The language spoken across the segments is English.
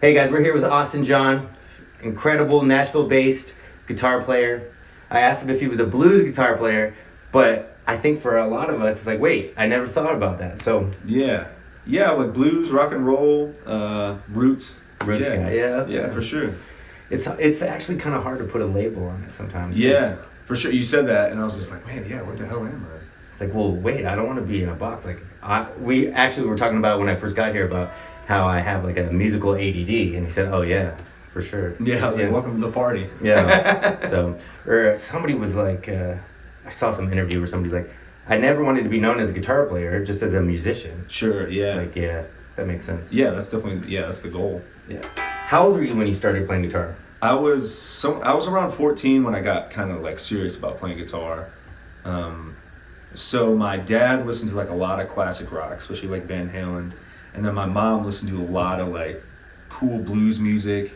Hey guys, we're here with Austin John, incredible Nashville-based guitar player. I asked him if he was a blues guitar player, but I think for a lot of us, it's like, wait, I never thought about that. So yeah, like blues, rock and roll, roots. Roots guy, yeah, for sure. It's actually kind of hard to put a label on it sometimes. Yeah, for sure. You said that, and I was just like, man, yeah, what the hell am I? It's like, well, wait, I don't want to be in a box. Like, we actually were talking about when I first got here about how I have like a musical ADD, and he said, oh yeah, for sure. Yeah, I was like, welcome to the party. Yeah. So, or somebody was like, I saw some interview where somebody's like, I never wanted to be known as a guitar player, just as a musician. Sure. Yeah. Like, yeah, that makes sense. Yeah, that's definitely that's the goal. Yeah. How old were you when you started playing guitar? I was around 14 when I got kind of like serious about playing guitar. So my dad listened to like a lot of classic rock, especially like Van Halen, and then my mom listened to a lot of like cool blues music,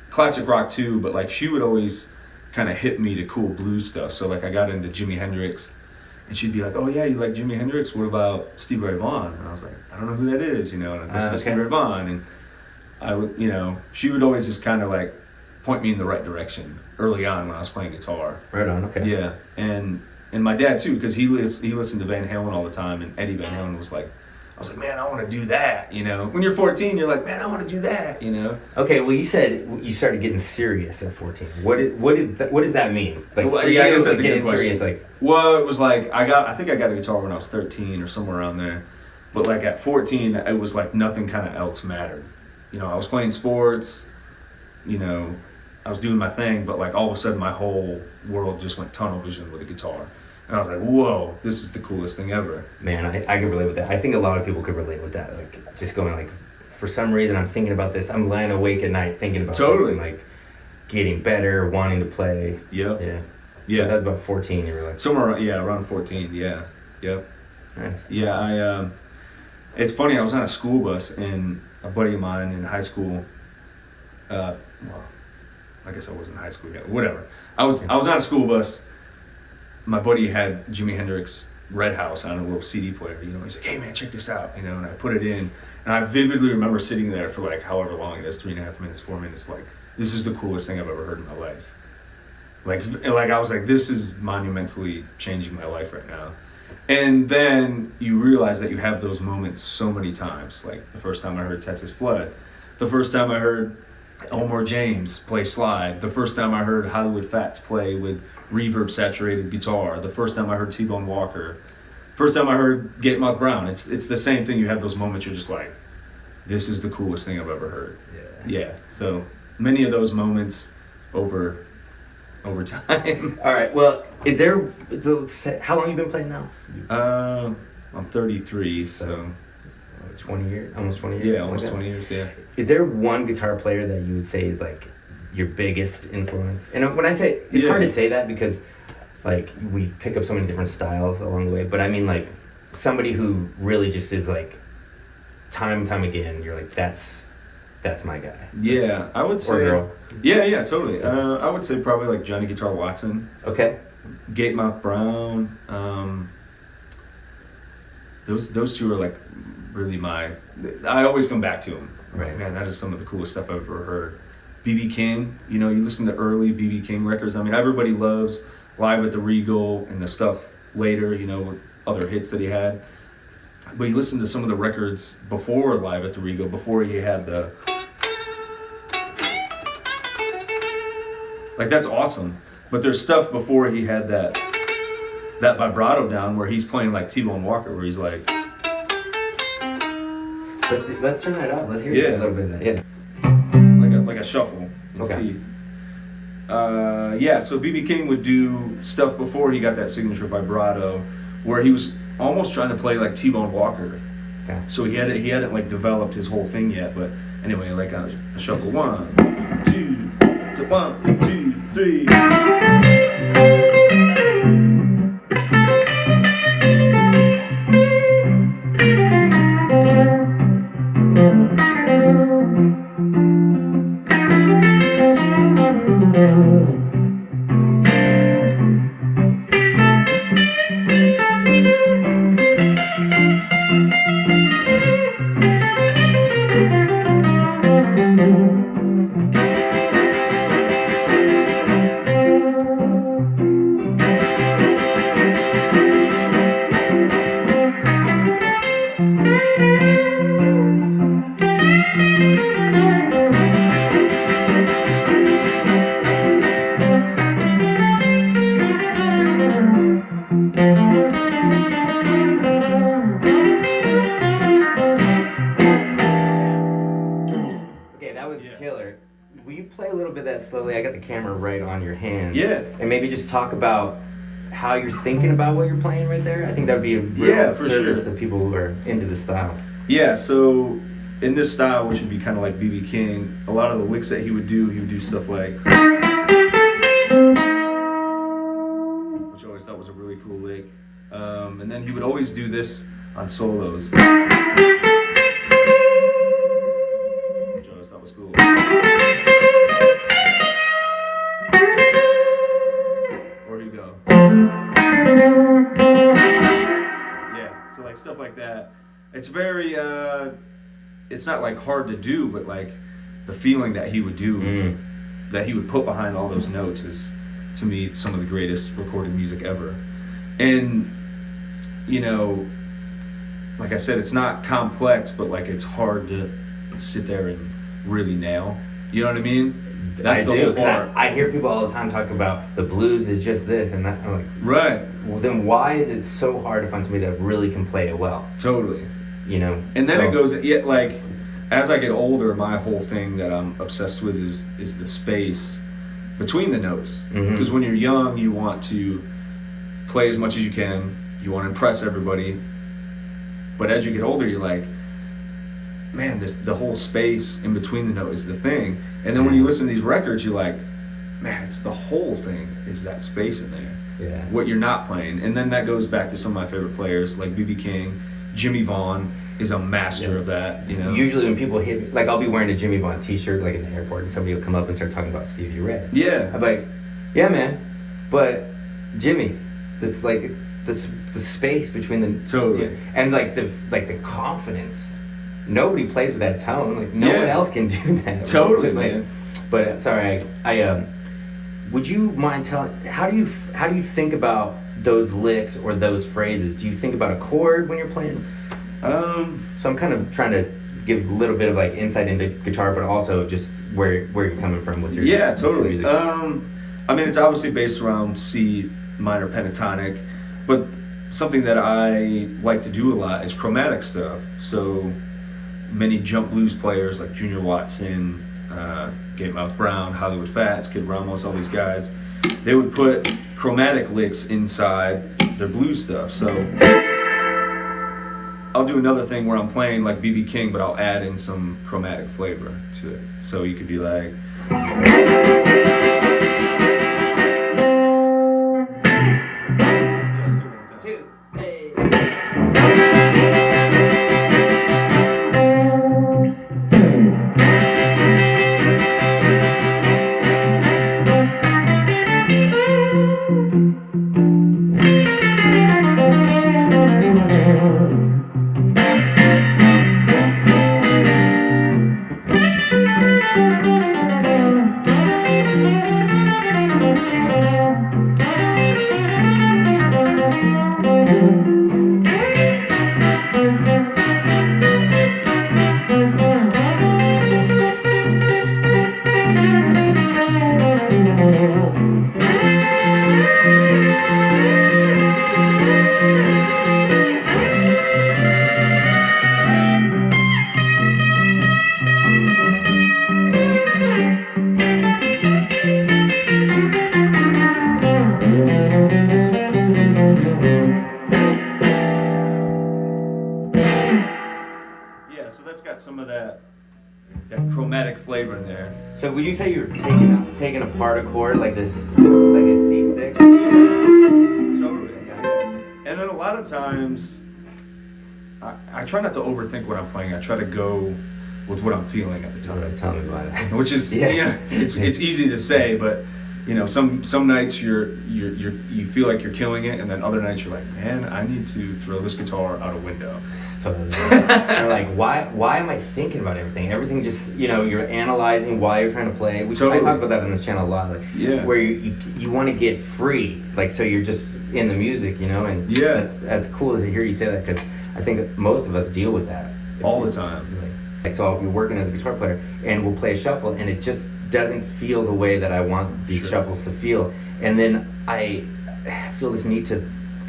classic rock too, but like she would always kind of hit me to cool blues stuff. So like I got into Jimi Hendrix, and she'd be like, oh yeah, you like Jimi Hendrix? What about Stevie Ray Vaughan? And I was like, I don't know who that is, and I listened to Stevie Ray Vaughan, and I would, she would always just kind of like point me in the right direction early on when I was playing guitar. Right on, okay. Yeah, and my dad too, because he listened to Van Halen all the time, and Eddie Van Halen was like, I was like, man, I want to do that, When you're 14, you're like, man, I want to do that, Okay, well, you said you started getting serious at 14. What does that mean? Like, well, yeah, I guess that's a good question. Serious, like, well, it was like I think I got a guitar when I was 13 or somewhere around there, but like at 14, it was like nothing kind of else mattered. I was playing sports, I was doing my thing, but like all of a sudden my whole world just went tunnel vision with a guitar. And I was like, whoa, this is the coolest thing ever. Man, I can relate with that. I think a lot of people could relate with that. Like, just going like, for some reason I'm thinking about this. I'm lying awake at night thinking about this and like getting better, wanting to play. Yep. Yeah. Yeah. So that was about 14, you were like? Somewhere, around 14, yeah. Yep. Nice. Yeah, it's funny, I was on a school bus, and a buddy of mine in high school, well, I guess I wasn't in high school yet, whatever. I was on a school bus. My buddy had Jimi Hendrix Red House on a little CD player, He's like, hey man, check this out, and I put it in, and I vividly remember sitting there for like however long it is, 3.5 minutes, 4 minutes, like, this is the coolest thing I've ever heard in my life. Like I was like, this is monumentally changing my life right now. And then you realize that you have those moments so many times, like the first time I heard Texas Flood, the first time I heard Elmore James play slide, the first time I heard Hollywood Fats play with reverb saturated guitar, the first time I heard T-Bone Walker, first time I heard Gatemouth Brown. It's the same thing. You have those moments you're just like, this is the coolest thing I've ever heard. Yeah. So many of those moments over time. All right. Well, is there how long have you been playing now? I'm 33, so 20 years, almost 20 years. Yeah, almost 20 years. Yeah. Is there one guitar player that you would say is like your biggest influence? And when I say, it's hard to say that because like we pick up so many different styles along the way, but I mean like somebody who really just is like time and time again, you're like, that's my guy. Yeah, I would say. Or girl. Yeah, totally. I would say probably like Johnny Guitar Watson. Okay. Gatemouth Brown. Those two are like really I always come back to them. Right. Man, that is some of the coolest stuff I've ever heard. B.B. King, you listen to early B.B. King records. I mean, everybody loves Live at the Regal and the stuff later, with other hits that he had. But you listen to some of the records before Live at the Regal, before he had the... Like, that's awesome. But there's stuff before he had that vibrato down where he's playing like T-Bone Walker, where he's like... Let's turn that up. Let's hear a little bit of that. Yeah. Like a shuffle. Let's okay. see. So B.B. King would do stuff before he got that signature vibrato, where he was almost trying to play like T-Bone Walker. Okay. So he hadn't like developed his whole thing yet, but anyway, like a shuffle 1, 2, 1, 2, 3. play a little bit of that slowly? I got the camera right on your hands. Yeah. And maybe just talk about how you're thinking about what you're playing right there. I think that would be a real service to people who are into the style. Yeah, so in this style, which would be kind of like B.B. King, a lot of the licks that he would do stuff like, which I always thought was a really cool lick. And then he would always do this on solos, which I always thought was cool. Or you go. Yeah, so like stuff like that. It's very, it's not like hard to do, but like the feeling that he would do, that he would put behind all those notes is, to me, some of the greatest recorded music ever. And, you know, like I said, it's not complex, but like it's hard to sit there and really nail. You know what I mean? That's the whole part. I hear people all the time talk about the blues is just this and that. I'm like, right. Well, then why is it so hard to find somebody that really can play it well? Totally. You know? And then it goes, yeah, like, as I get older, my whole thing that I'm obsessed with is the space between the notes. Because when you're young, you want to play as much as you can. You want to impress everybody. But as you get older, you're like, man, the whole space in between the notes is the thing. And then when you listen to these records, you're like, man, it's the whole thing is that space in there. Yeah. What you're not playing. And then that goes back to some of my favorite players like B.B. King. Jimmy Vaughn is a master of that, you know. Usually when people hit me, like I'll be wearing a Jimmy Vaughn t-shirt like in the airport and somebody will come up and start talking about Stevie Ray. Yeah. I'm like, yeah, man, but Jimmy, that's like the space between the and like the confidence. Nobody plays with that tone. Like no one else can do that. Totally, like, man. But sorry, I would you mind telling how do you think about those licks or those phrases? Do you think about a chord when you're playing? So I'm kind of trying to give a little bit of like insight into guitar, but also just where you're coming from with your totally. With your music. I mean, it's obviously based around C minor pentatonic, but something that I like to do a lot is chromatic stuff. So many jump blues players like Junior Watson, Gatemouth Brown, Hollywood Fats, Kid Ramos, all these guys, they would put chromatic licks inside their blues stuff. So I'll do another thing where I'm playing like B.B. King, but I'll add in some chromatic flavor to it. So you could be like, some of that chromatic flavor in there. So would you say you're taking apart a chord like this, like a C6? Yeah, totally. And then a lot of times, I try not to overthink what I'm playing. I try to go with what I'm feeling at the time. Tell me about it. Which is it's easy to say, but you know, some nights you feel like you're killing it, and then other nights you're like, man, I need to throw this guitar out a window. It's totally. You're like, why am I thinking about everything? Everything just, you know, you're analyzing why you're trying to play. I talk about that on this channel a lot. Like, where you want to get free, like so you're just in the music, you know, and that's cool to hear you say that because I think most of us deal with that all the time. Like so, I'll be working as a guitar player, and we'll play a shuffle, and it just doesn't feel the way that I want these shuffles to feel, and then I feel this need to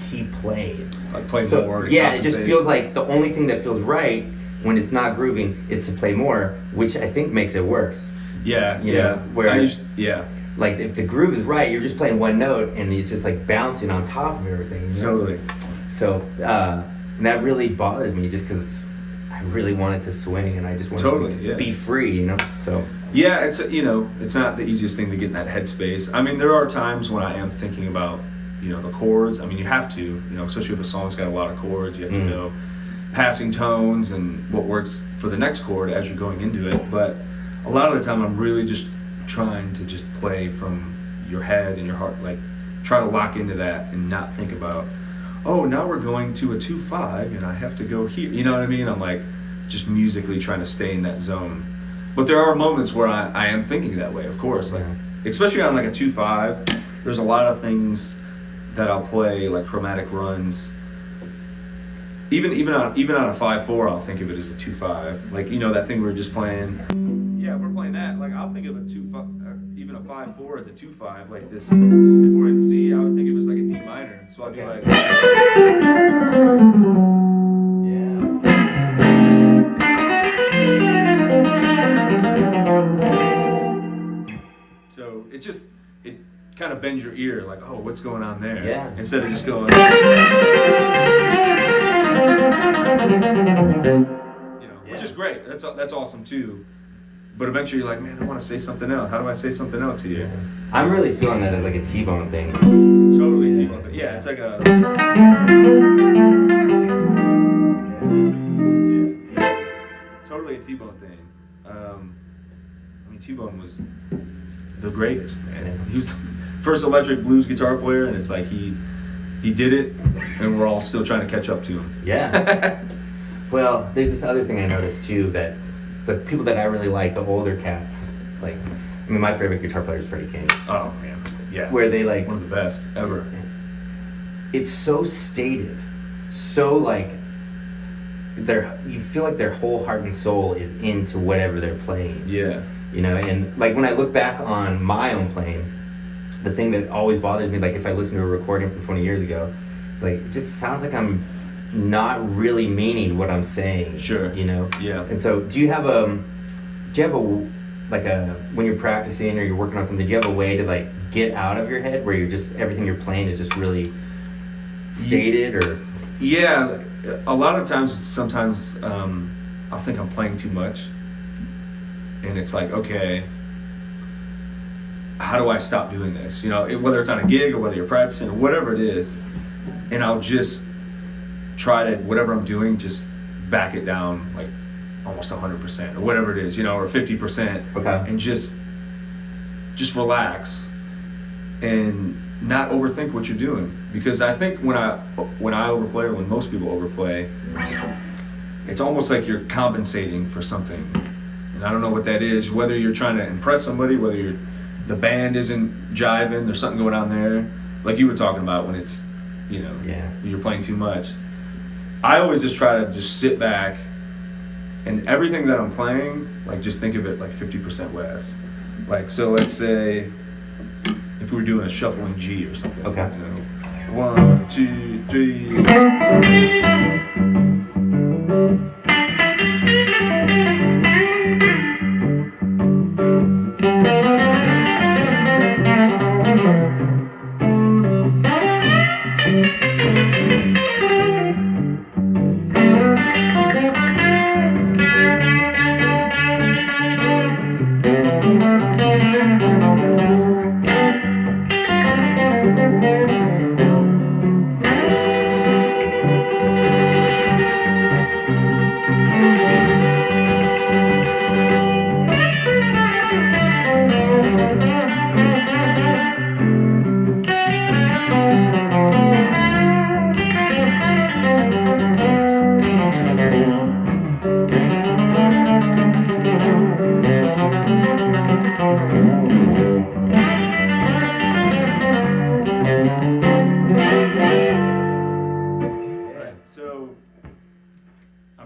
keep playing. Like play more. Yeah, it just feels like the only thing that feels right when it's not grooving is to play more, which I think makes it worse. Yeah, you know, where yeah. like if the groove is right, you're just playing one note and it's just like bouncing on top of everything. You know? Totally. So that really bothers me just because I really want it to swing and I just want to be free, you know. So yeah, it's it's not the easiest thing to get in that headspace. I mean, there are times when I am thinking about the chords. I mean, you have to, especially if a song's got a lot of chords, you have to know passing tones and what works for the next chord as you're going into it. But a lot of the time I'm really just trying to just play from your head and your heart, like try to lock into that and not think about, oh, now we're going to a 2/5 and I have to go here. You know what I mean? I'm like just musically trying to stay in that zone. But there are moments where I am thinking that way, of course, like especially on like a 2/5. There's a lot of things that I'll play, like chromatic runs. Even on a 5/4, I'll think of it as a 2/5. Like that thing we were just playing. Yeah, if we're playing that, like I'll think of a 2/5, even a 5/4 as a 2/5. Like this, if we're in C, I would think it was like a D minor. So I'd be like, so it kind of bends your ear, like, oh, what's going on there? Yeah. Instead of just going, which is great. That's awesome too. But eventually you're like, man, I want to say something else. How do I say something else here? Yeah. I'm really feeling that as like a T-bone thing. Totally T-bone thing. Yeah, it's like a... Yeah. Totally a T-bone thing. I mean, T-Bone was the greatest, man. He was the first electric blues guitar player, and it's like he did it, and we're all still trying to catch up to him. Yeah. Well, there's this other thing I noticed too, that the people that I really like, the older cats, like, I mean, my favorite guitar player is Freddie King. Oh man, yeah. Where they like one of the best ever. It's so stated, so like you feel like their whole heart and soul is into whatever they're playing. Yeah. And like when I look back on my own playing, the thing that always bothers me, like if I listen to a recording from 20 years ago, like it just sounds like I'm not really meaning what I'm saying. Sure. Yeah. And so do you have a when you're practicing or you're working on something, do you have a way to like get out of your head where you're just everything you're playing is just really stated? Or yeah, a lot of times sometimes I'll think I'm playing too much, and it's like, okay, how do I stop doing this? Whether it's on a gig or whether you're practicing or whatever it is, and I'll just try to, whatever I'm doing, just back it down like almost 100% or whatever it is, or 50%. Okay. And just relax and not overthink what you're doing. Because I think when I overplay, or when most people overplay, it's almost like you're compensating for something. And I don't know what that is, whether you're trying to impress somebody, whether the band isn't jiving, there's something going on there. Like you were talking about when it's, you're playing too much. I always just try to just sit back and everything that I'm playing, like just think of it like 50% less. Like, so let's say if we were doing a shuffling G or something. Okay. 1, 2, 3.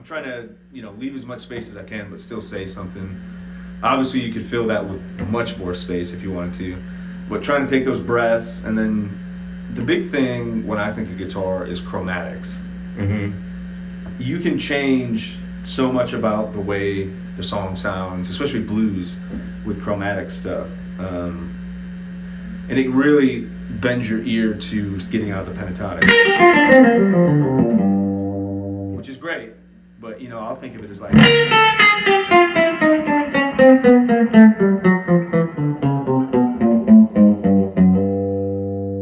Trying to leave as much space as I can but still say something. Obviously you could fill that with much more space if you wanted to, but trying to take those breaths. And then the big thing when I think of guitar is chromatics. You can change so much about the way the song sounds, especially blues with chromatic stuff. And it really bends your ear to getting out of the pentatonic, which is great, but you know, I'll think of it as like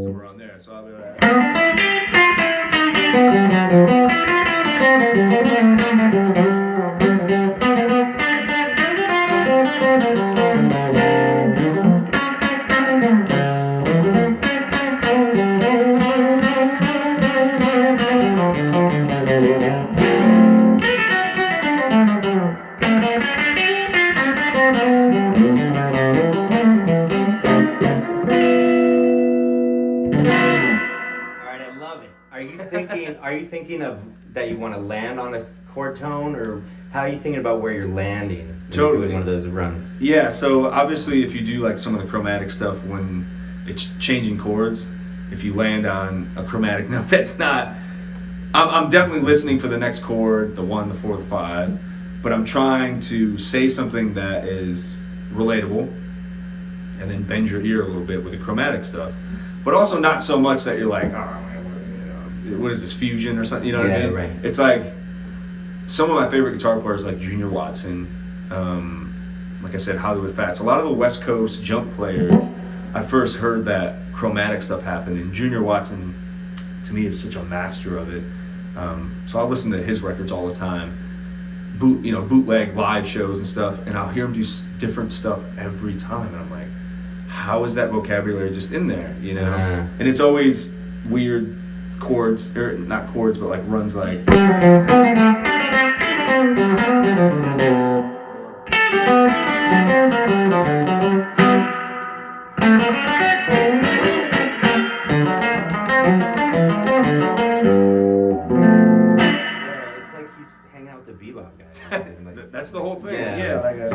somewhere around there. So I'll be like, are you thinking of that you want to land on a chord tone, or how are you thinking about where you're landing when Totally. you're doing one of those runs? yeah, so obviously if you do like some of the chromatic stuff when it's changing chords, if you land on a chromatic note, that's not, I'm definitely listening for the next chord, the 1, the 4, the 5, but I'm trying to say something that is relatable and then bend your ear a little bit with the chromatic stuff, but also not so much that you're like, oh, what is this, fusion or something, you know what I mean? Right. It's like, some of my favorite guitar players like Junior Watson, like I said, Hollywood Fats, a lot of the West Coast jump players, I first heard that chromatic stuff happen, and Junior Watson, to me, is such a master of it. So I'll listen to his records all the time, bootleg live shows and stuff, and I'll hear him do different stuff every time, and I'm like, how is that vocabulary just in there, you know? And it's always weird chords, or not chords, but like runs like. It's like he's hanging out with the bebop guy. Like, that's the whole thing. Yeah. Yeah, like a.